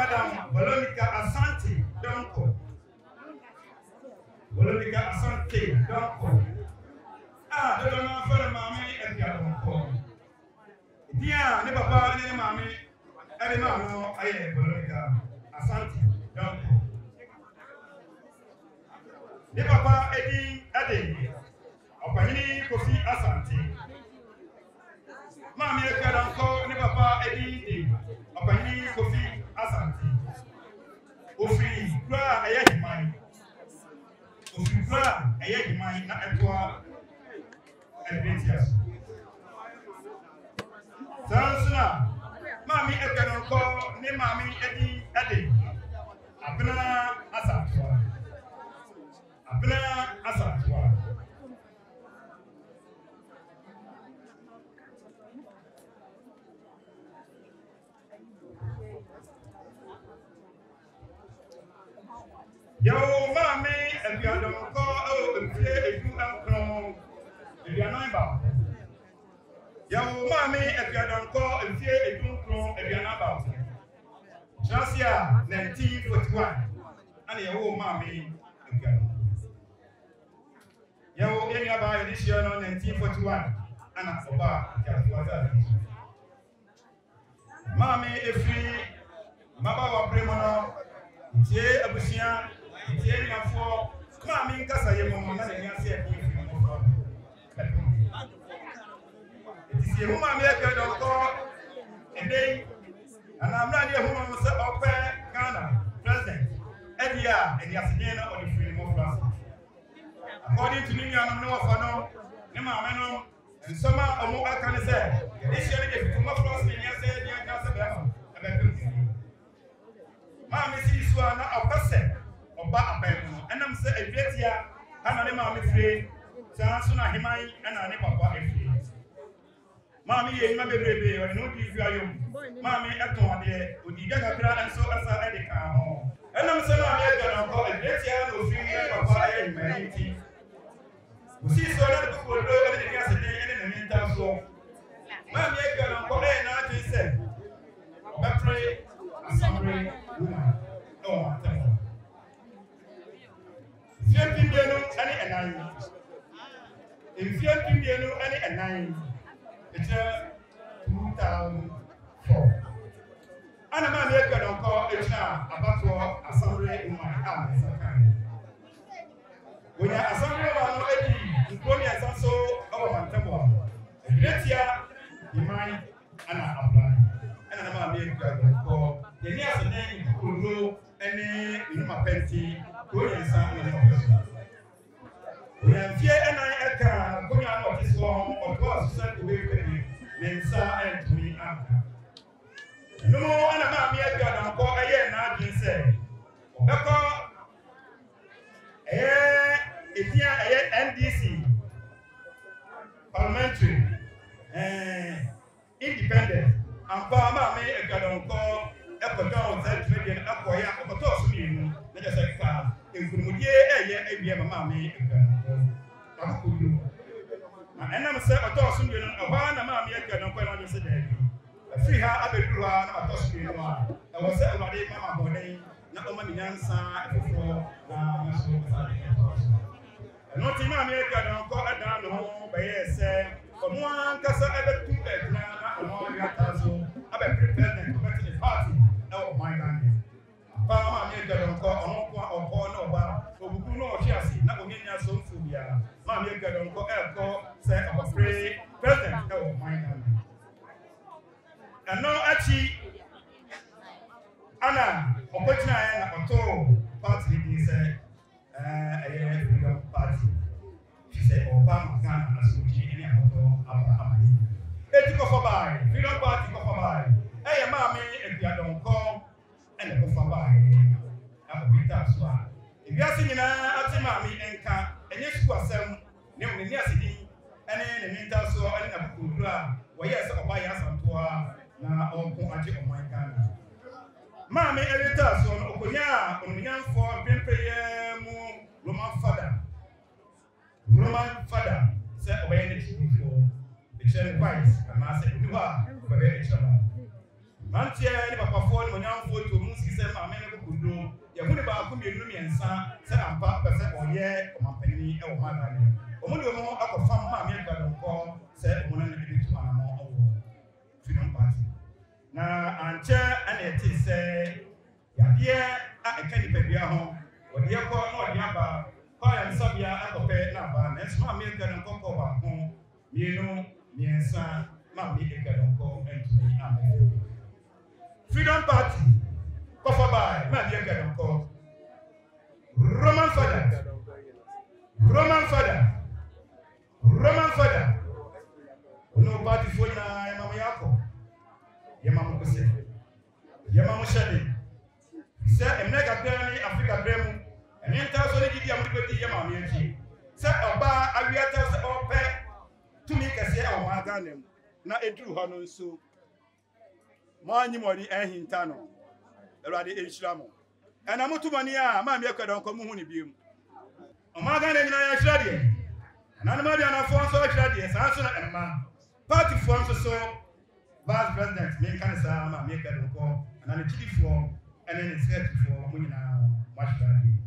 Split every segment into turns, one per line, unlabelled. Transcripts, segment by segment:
Madam Veronica Asante Donko. Veronica Asante Donko. Ah, the Donna for the Mammy and Donko. Dear, never buy any Mammy, any Mamma, I am Veronica Asante Donko. The Papa Eddie Ade, Opani Kofi Asante. Mammy Donko, the Papa Eddie, Opani Kofi Asante. Ofri Gra, a young man. Ofri Gra, a young man, not a poor adventures. Sansuna, Mammy Donko, ne Mammy Eddie Ade. Abna Asatwa. Abna Asatwa. Yo, Mammy, if you don't call, if you don't call, if you are not about. Yo, Mammy, if you don't call, if you don't call, if you are not about. Just here, 1941. And your Mammy, if you are not. Yo, any about this year, 1941. And I'm for bar, Mammy, if you, Mama, Primono, J. Abusia. For Mammy Casa, your mama, and you say, it is your woman here, don't call a day, and I'm not your woman, Mr. Ope, Ghana, President, Edia, and Yasidena, or the freedom of France. According to me, I'm no for no, Mamma, and some of more I can say, this year, if you come across me, I said, you can't say, Mammy sees one a person. And I'm saying, a great year, and I'm a free, Sansuna Himai, and I'm a papa. Mammy, you may be baby, or no, if you are young. Mammy, at one day, would you get a grant and so as I had a car home? And I'm saying, I'm going to a great year, no free, papa, and humanity. We see so many people do anything yesterday and in the meantime, so Mammy, I'm going to call in, I just said, Battery, I'm sorry, woman. No, if you're any 9, it's 2004. And I'm not going to call it now about assembly in my house. When you're assembly of 80, including as also our temple, a great year, you mind, and I apply. And I'm going to call the nearest name who know any in my penty, going in some. We are here and I can go out of this one, of course, send away with me, Mensa and to me. No more, and I'm here to call a year now, you say. Because if you are NDC, parliamentary, independent, and Palma may a God call a Coton, that maybe an acquire a Cotos, let us say, in Kumudia, a year, mamma. And I'm saying, I told you, a one, a mammy, I don't quite understand. A free her, I bet you are not a toss me. I was saying, my mamma, body, not a money answer before. And not in America, don't call it down home, but yes, from one casa ever to bed, now, your castle, I bet prepared to go to the party. Oh, my God. Mamma, you don't call on no bar, so who know Chelsea, not only as so phobia. Mamma, you don't call airport, say, I'm afraid, President, oh, my God. And no, actually, Anna, Opportunity, or told party, he said, a freedom party. She said, Obama, Ghana, as you see, any other, it's go by, freedom party go by. Hey, mammy, if you don't call. And the Buffalo, I'm a bit as well. If you are singing a mammy and can, and yes, was some new in the city, and in the meantime, so I didn't have to do yes, or buy us on tour now on Pomaji of my Ghana. Mammy, a little son, Okoya, on the young for Pimpe, Roman father, said away before the chair twice, and I said, you are very channel. Mantia, Papa Ford, when young folk to Muski ansa se ampa pese oye omampani e wo magane omo de mo akofam ma me ga donko se omo na ne bitu anamo owo Freedom Party na anche ana eti se yade a ekani pedua ho odi ekọ na odi aba kwa ya nsabia akope na ba na so ma me ga donko ko ba ho mienu miensa ma me ga donko entumi amen Freedom Party cover by ma me ga donko Roman father no party for na ya mama yako ya mama kose ya mama shade se emnega tani Africa bremu eni enta so ni gidi amudi ya mama yanchi se oba awiata se ope tumi kase e o ma ganem na eduru ho no nso mo anyi mori ehinta no erade enshiramo ena mutumani a ma me akwadon ko mu hu ni biem o ma ganem na ya shirade na ma bia na fo so shirade sa so na emma party for so vice president me kan sa ma me akwadon ko na ne chief for ene ne set for mu nyina ma shirade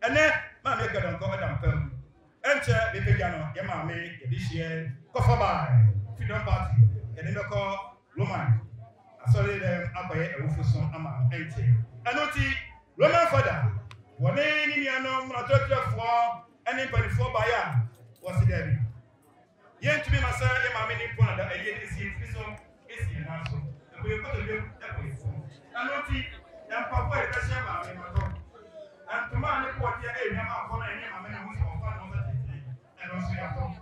ene ma me ga don ko adam pam Enche Bepegano, Yamame, Yadishie, Kofabai, Freedom Party, Yanoko, Roman. I saw them up by a Rufuson Ama, Enche. Anoti, Roman father, one in Yano, Matokio for any 24 by was the Debbie. Yen to be my son, my many point that I get is in Fiso, is in Naso. And we got to live that way. Anoti, and Papa, that's Yama, and to man, what you ate, Yama, and Yama, who's on fun over and also Yato.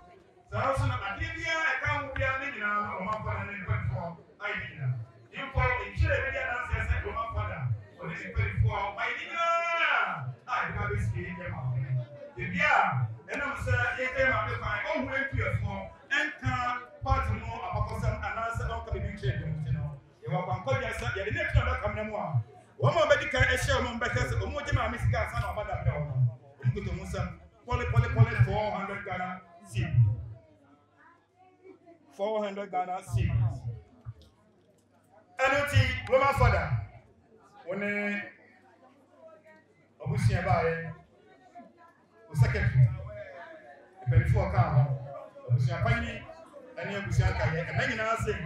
So also, I give you a count of your living on Roman father and 24. I did that. You call it Chile, and said Roman father, or this is 24. My dinner, I got this kid, Yama. Yeah. And I'm saying, oh, wait to your phone and can't part more about some answer. Don't come in change. You know, you are one call yourself. You're the next one that come no more. One more medical issue, one better, or more Jimmy, Miss Gasson, or Madame. You go to Musa, poly 400 Ghana seed. 400 Ghana seed. Anoti, Roman father. When a Bushia by secretary. Before car, Champagne, and your Bushanka, and many are saying,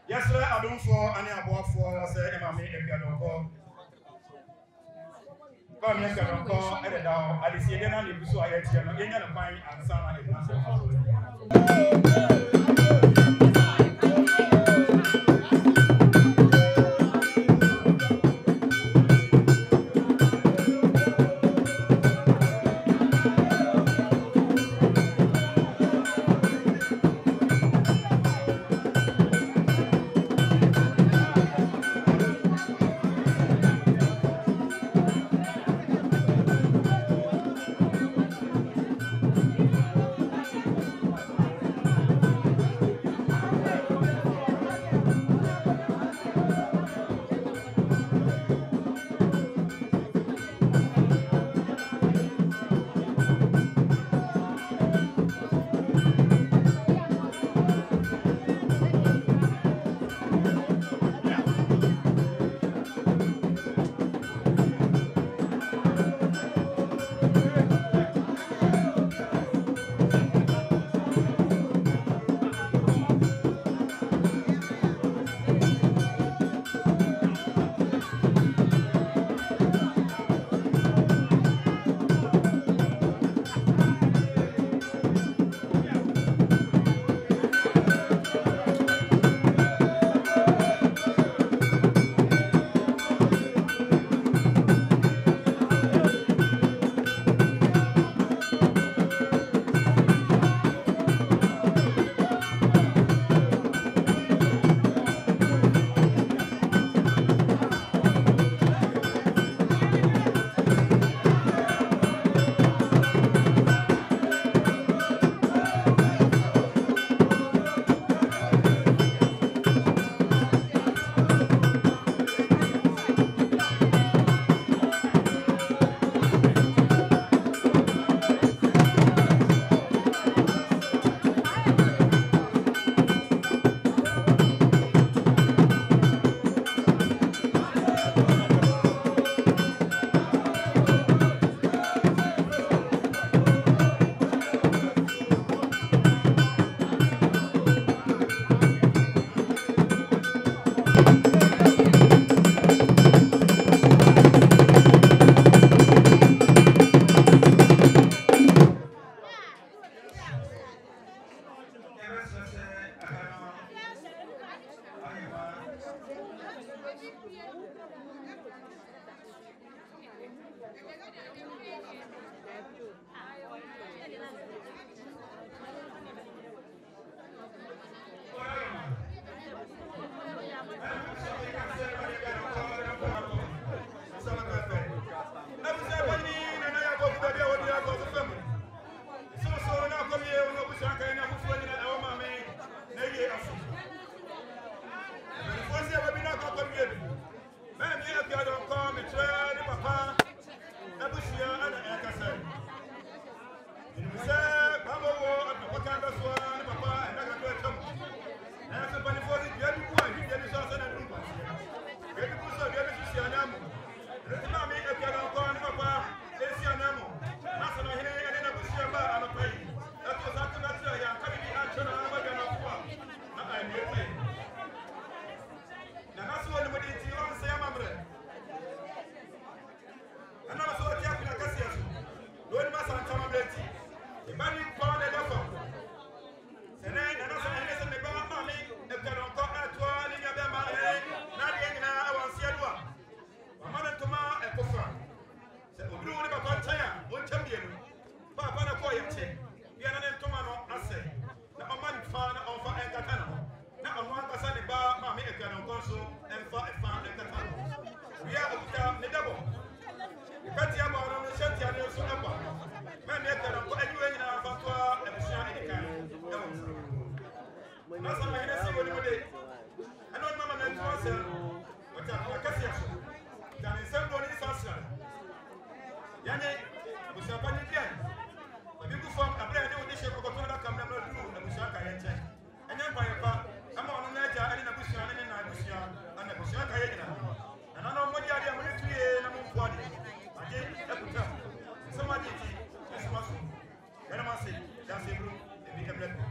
yes, sir, I don't for any above for, say, Mammy, if you don't call. Come, yes, I don't call, and the down, I see then I need to I had to get a fine and some. Yani abusuafoɔ ne deɛ ebi gu fam abere ne wɔde hyɛ kɔkɔtɔ da kam na ma duru abusua ka yɛ nkyɛn ɛnyɛ nkɔyɛfa ama ɔno na agya ɛne n'abusua ne na abusua ana abusua ka yɛ nyina na nana ɔmo di adeɛ mo ne tuye na mo mpo ade ade ɛkuta nsɛm ade ti ɛsoma so ɛna ma se danse buru ebi kɛmɛ ko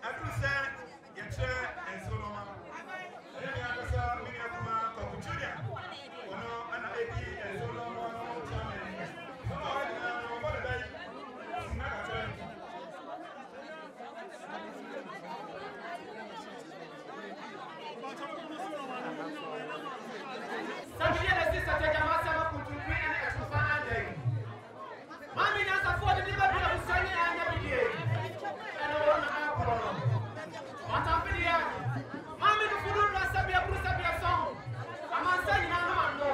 aduru sɛ yɛkyerɛ nsuo no ma ɛyɛ ne akasa mi ne akuma kɔkɔ junior ɔno ɛna ebi nsuo no ma ɔno kyerɛ me ɔno ɔyɛ na ɔbɔ de bɛyi sina ka kyerɛ
Sabiye na sisa te jama sama kutupi ene etufa ande. Mami na safo de diba bila usani anya bidie. Ene wona akoro. Watambidia. Mami no fulu na sabia bru sabia song. Amansa nyina no ando.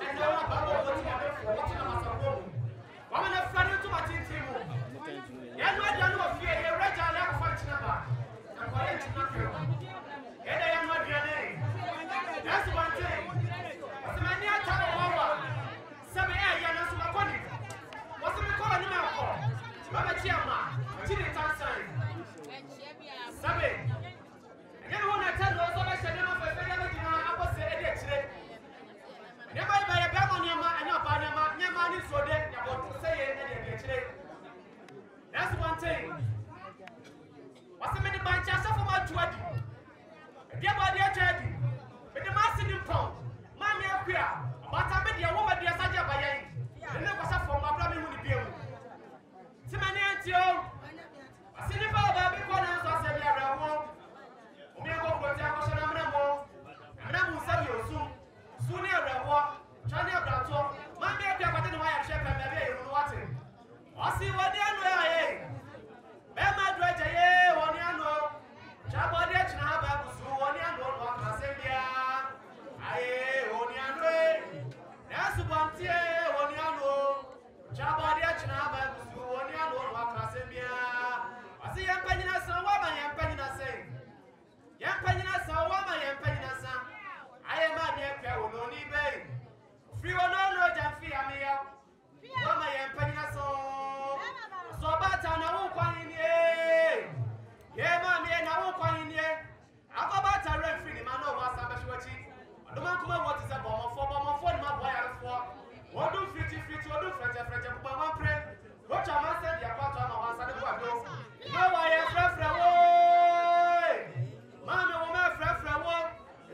Ene wona babo woti na befo woti na masabo. Wama na frani to matitimu. Ya no adia no ofie ye reja na ko fanchina ba. Na ko ye ntina kero. Ede ya no adia ne. That's one thing. Semani ataro wawa. Sebe ya na suma koni. Wase me ko ni ma ko. Baba chiama. Chini tansan. Sebe. Ngene wona tano so ba shede ma fe fe ya ba dina abose e de chire. Ne ba ba ya ba mo ni ma anya ba ni ma nya ma ni so de ya bo to say e de chire. That's one thing. Wase me ni bancha so for ma tuadi. Dia ba dia tuadi. Me de ma sini pon. Mami akua, bata me de wo ma de saje bayan. Ne ko sa fo ma bra me hu ni biam. Ti mani antio. Asini ba ba bi ko na so se bi ara wo. O mi ko ko ti akoso na mra mo. Mra mu sa bi osu. Su ni ara wo. Cha ni abra to. Mami akua kwate ni wa ya hwe pe me be yu no wate. Osi wo de anu ya ye. Be ma dro je ye wo ni anu. Cha bo de china ba ku su wo ni anu no ka se bia. Aye, oni anwe. Nasu bantie, oni anu. Chabadi achina ba kusu, oni anu wa krasembia. Asi yempanyina sa wa ma yempanyina se. Yempanyina sa wa ma yempanyina sa. Aye ma ne kwa ononi be. Free wono no jamfi amiya. Wa ma yempanyina so. So bata na wo kwani e. Ye ma me na wo kwani e. Akobata refi ni ma no wa sa be shwachi. No man come what is a bomb for ni my boy for. What do fitty, what do fret, but one pray. What a man said, the apart on one side of the window. No, I am friend. Mamma, woman, friend.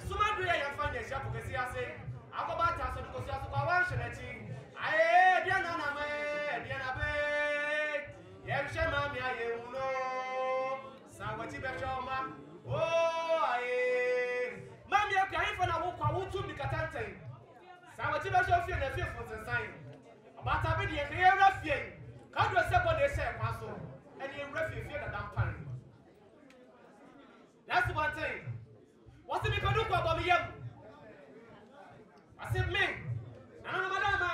So much do I find a shop because I say, I'll go back to us because you have to go one shilling. Aye, Diana, Diana Bay. Yes, mammy, I know. Somebody better, man. Oh, aye. Mami ya kai fa na wo kwa wo tu mi katante. Sa wo ti be so fie na fie fo sensan. Abata be de ye kai ra fie. Ka do se bo de se kwa so. And ye ra fie na dampan. That's one thing. What me pedu kwa bo mi yam. Asib me. Ana madama.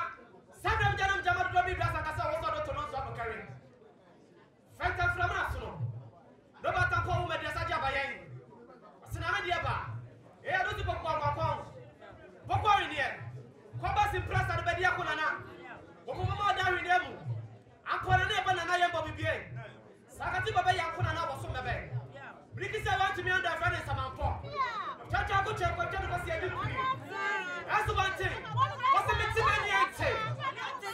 Sabram janam jamadu do bi blasa kasa wo so do to no so abakare. Fenta from aso. Do bata ko wo me de sa jaba yen. Asina me de ba. E a do ti pokwa in here. Koba si press at the bedia kunana. Okuma da wi nemu. Ampona ne ba na yembo bibie. Sakati baba yakuna na wo so mebe. Briki se want me under friend samampo. Chacha go check ko ko si edi kuni. That's one thing. What's the meeting any ante?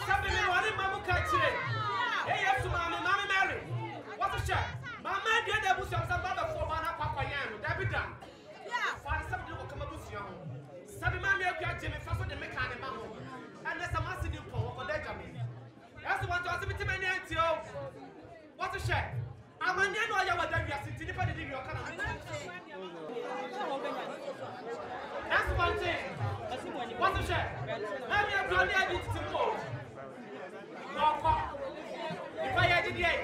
Sabe me wani mamu ka chire. E yesu mama Mary. What a shot. Mama de da busu am baba fo ba na kwakwa yan. Dabida. Father, somebody will come up with you. Sabi mami akwa jeme faso de meka ne maho. And there's a massive import for that jammy. That's the one to ask me to many antio. What a share. I'm a new lawyer with them. Yes, it's independent of your kind. That's one thing. What a share. Mami akwa ne adi timpo. No kwa. If I had the day.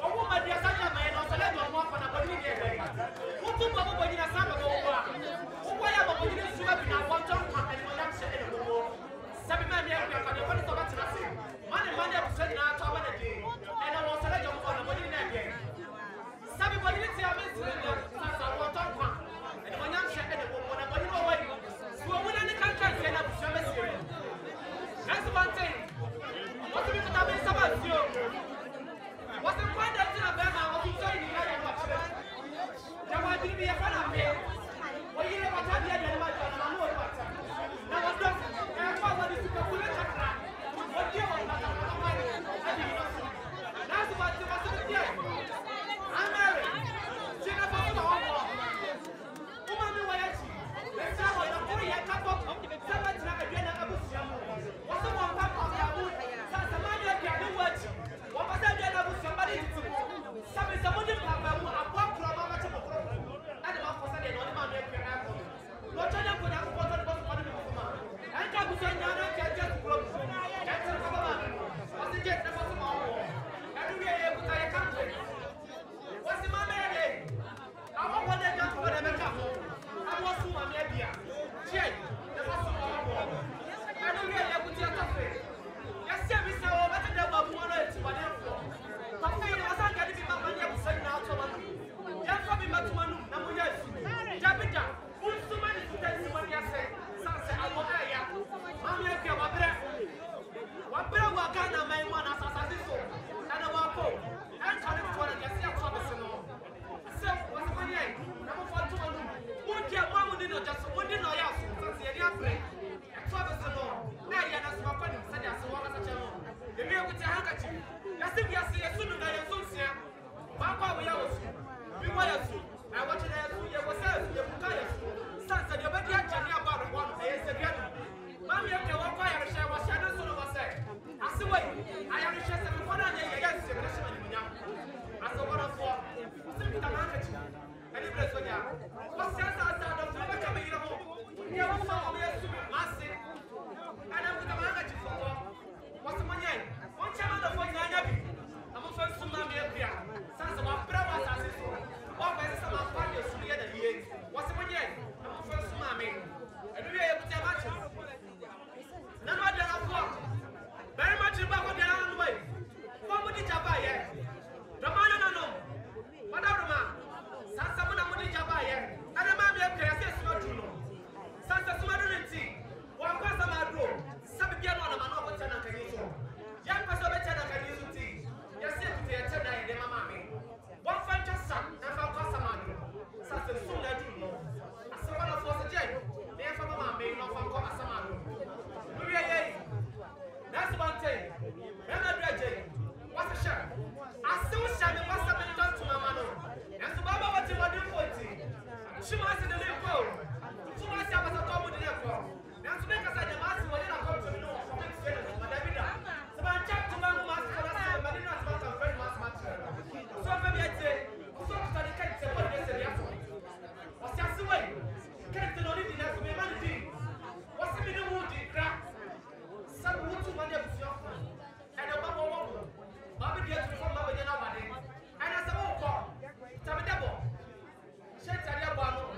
Oh, woman, dear Sanya, man, also let you walk on a body. Who took over when you are some of the why am I going to swim in a one ton and one young shell in the war? Sabi man, you are going to put it on that nothing. Money, I'm saying now, to a day. And I was a legend on the body again. Sabi, what did you say? I'm in one ton and one young shell in the war. But you know what? So I wouldn't can't say that. That's kita handkerchief. Yasi we are seeing soon na yesu sia. Papa we are osu. Bi wa yesu. Na wa chena yesu ye wo say ye buka yesu. Sansa de obedi agye about the one e se bia no. Mami e ke wo kwa ya rehye wo sia na so no wo say. Ase we aya rehye se me fona na ye yesu se me rehye mani munya. Ase wo na fo. Ose kita handkerchief. Ani bre so dia. Wo sia sa do so be ka me yire ho. Ye wo fa wo yesu mase. Ana kita handkerchief fo. What's my name? One child of one Nabi. I'm a first to Mammy Apia. Sons of my brother, or by some of my father's together here. What's my name? I'm a first to Mammy. And we are able to match it. None of them have walked. Very much about what they're on the way. What would it have yet? The man and no. What out of man? Sansa Munamudi Jabaya. And a Mammy Apia says not to know. Sansa Sumarinity. One person I drove. Sabiano and a man over 10 and young person better than you see. You're sick to your tender in the mammy. One fantastic son, and from Casamano. Such a soon as you know. As someone of us a jet, therefore, mamma may not from Casamano. We are yay. That's one thing. Remember, Jay. What's a shot? I still shall be must have been done to Mamma. And so, Baba, what you want to do? She must in the little cold. She must have a top with the airport. Now, to make us at the master when I come to the north from experience, Madame. So I checked to my master for us, but did not want to friend master. So maybe I say, so to study can't say what they say. What's just the way? Can't do anything else to be managing. What's the middle wood in crack? Some wood to money of your phone. And a bubble. Bobby gets to come over the nobody. And as a whole call, tell me double. Shake the bottle.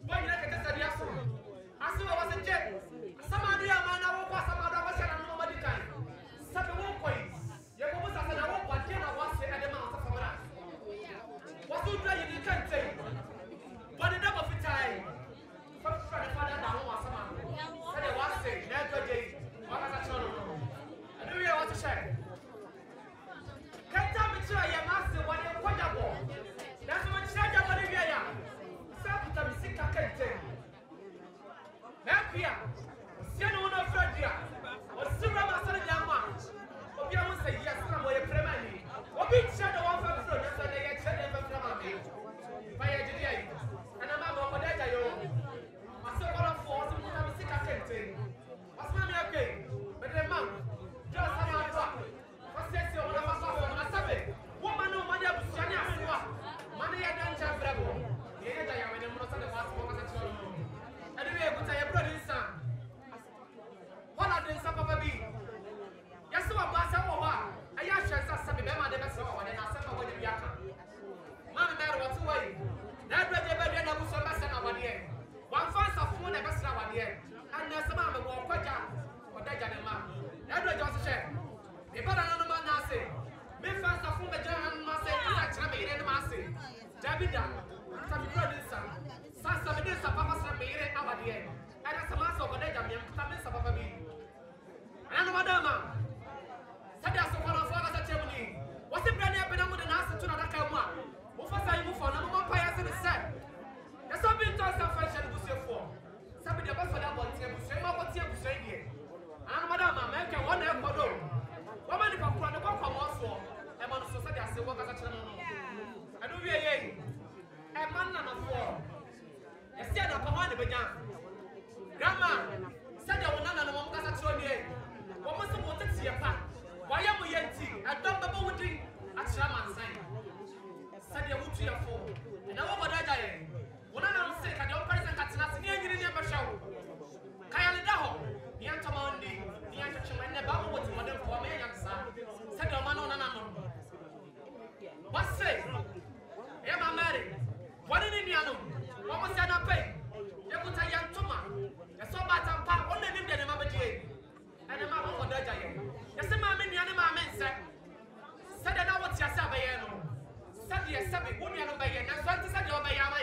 Why you like a test of the afternoon? I saw I was a jet. Somebody a man, I won't pass some other person and nobody can. Sabe won't quit. You go was as I won't want to was at the mouth of us. What do you can't say? But the double fit time. First, the father down was some man. Said it was say, never day. What was a channel? I knew you want to share. Can't tell me to your master when you're quotable. That's what charge of Olivia. Sometimes sick, I can't say. Napia, Siano of Fredia, or Sura Masalama. Obia will say yes, come away primary. Or big shadow of a fruit, and they get shed from me. By a day, and a mamma of a day. I saw one of four, and I'm sick, I can't say. What's my okay? But the mom, just a man drop. What's this? One of us on a Sabbath. Woman, no money of Shania, money and then Bravo. The end I am in the most of the past focus at all. Anyway, but I am brother son. What are the son of a bee? Yes, so a bass of a I shall say, Mamma, the best of one, and I said, what you are. Mamma, what's away? That brother, I was so much over the end. One fast of food, never slow at the end. And there's a mamma who quite young. What I got a man. That brother just share. The brother, no man, I say. Me fast of food, the German must say, I'm in the massy. Davida, some brother son. Sansa Minister Papa Samir our dear. And as a master of a day, I'm coming some of me. And Madama said as one of us at Germany. What's the brand new Benam with an answer to another Kama? Move for Simon for number one players in the set. There's something to us that French and Lucia for. Somebody about for that one, same over here to say here. And Madama, make a one air for them. Woman, if I'm trying to go from Oslo, I'm on the society as a worker at Channel. I do be a man of war. I said, I'm going to be young. Grandma said, I will not know what I'm going to do. What must I want to see a pack? Why am I empty? I don't know what you at Shaman sign. Said you would to your phone. And I over that. When I'm sick, I don't present at nothing in the show. Kayalidaho, the Antamandi, the Antachaman, the Babu was modern for me, said the man on an animal. What say? Am I married? What in Indiana? What was that not pay? You put a young Toma. You saw bad and pop only him than a mamma J. And a mamma for that giant. You see, mamma, the animal man said, said I know what's your Sabayano. Said you Sabi, wouldn't you obey it? And so said you're by Yama.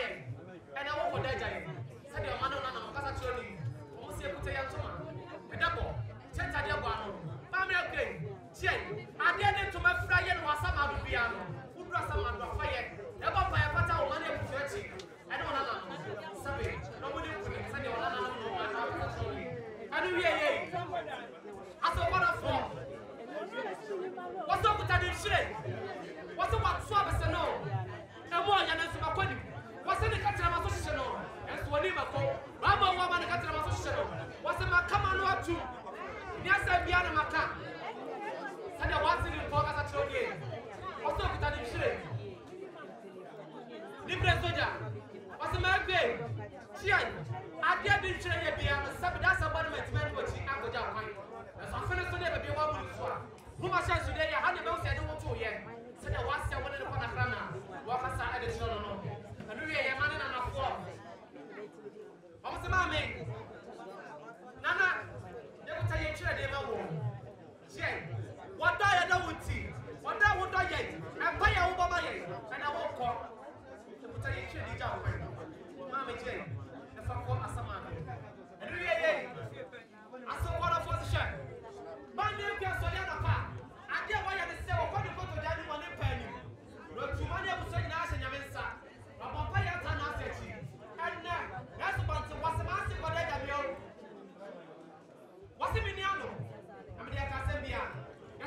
And I won't for that giant. Said your man on an because actually, almost you put a young Toma. A double. Change a double. Family okay. Jay, I didn't to my fry and was some out of piano. Who brought some out of fire? Never by a pattern of money of 30. I don't know. Sabi, nobody will send your land. I do, yeah. As a one of four. Who must say today? I had a mouse and I want to hear. Said I was one of the Panacrana. Walk aside the children. And we are a man and a four. What's the mammy? Nana, you will tell your children. Say, what do I know with tea? What do I want to get? And buy a woman, and I won't call. You will tell your children. Mammy Jane, if I call as a man. And we are I saw one of us share. My name is Soliana Pa. I get why I say, what you go to Daddy one penny. Look to money of Sunday Nash and Yamensa. Rampaya Tanaseti. And that's about what's the master for that. What's the Miniano? I mean, I can't say me. I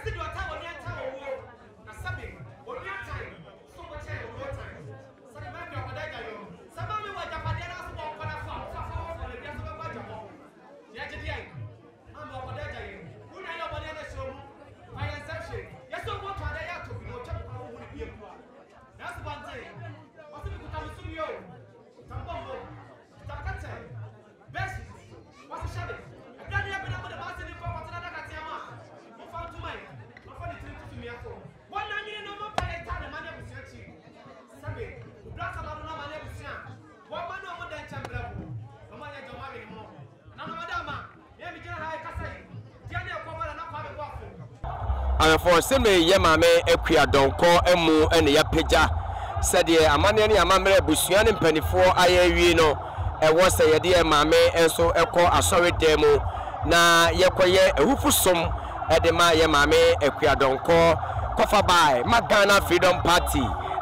said, you are time on your tower. A something. Or your time. So much time. Your time. So the man of that. Somebody was a Padana for a farm. For the gas of a Bajamo. Yet, I'm over there. Who know your banana show? My inception. Yes, so what are they to be? That's one thing. What's the good studio? Tambo, Takate, Bessie, what's the shadow? I've done the other master in Papa Katama. Who found to mine? I'm funny to me. 1 million no more by the time the money was searching. Sabi, black about no money was young. 1 man over that chamber. No money to have anymore. None of Madama.
And for Simi Yamame, Equia don't call Emu and Yapeja. Said ye, Amani Amamre Busian and Penny for Ayerino, and was a dear Mame, and so echo a sorry demo. Na Yakoye, a Rufusum, Edema Yamame, Equia don't call Kofa by Magana Freedom Party,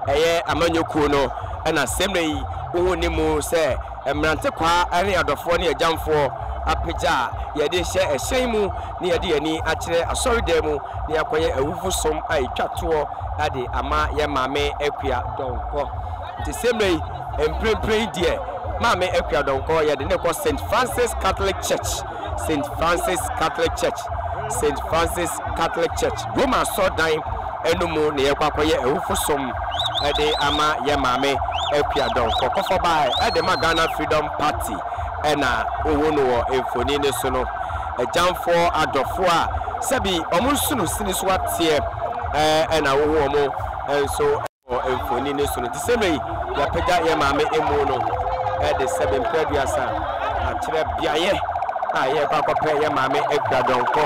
a ye Amanyo Kuno, and a Simi Unimu say, and Mantequa, any other phone a jump for. Apeja yede share a shame near the actually a sorry demo near Koya a Rufusum a chatuo ade ama Yamame Equia Donko. The same way and pray dear Mame Equia Donko ya the name of St. Francis Catholic Church. St. Francis Catholic Church. St. Francis Catholic Church. Roma saw dime Enumu near Koya a Rufusum ade ama Yamame Equia Donko. Kofa by at the Magana Freedom Party. Ena owono efoni ne so no ejamfo adofo a sabi omunsunu siniswa tie ena wo mo enso efoni ne so no tiseme ya pega ye maame emu no de 7 peduasa a kire biaye a ye kwakope ye maame Equia Donko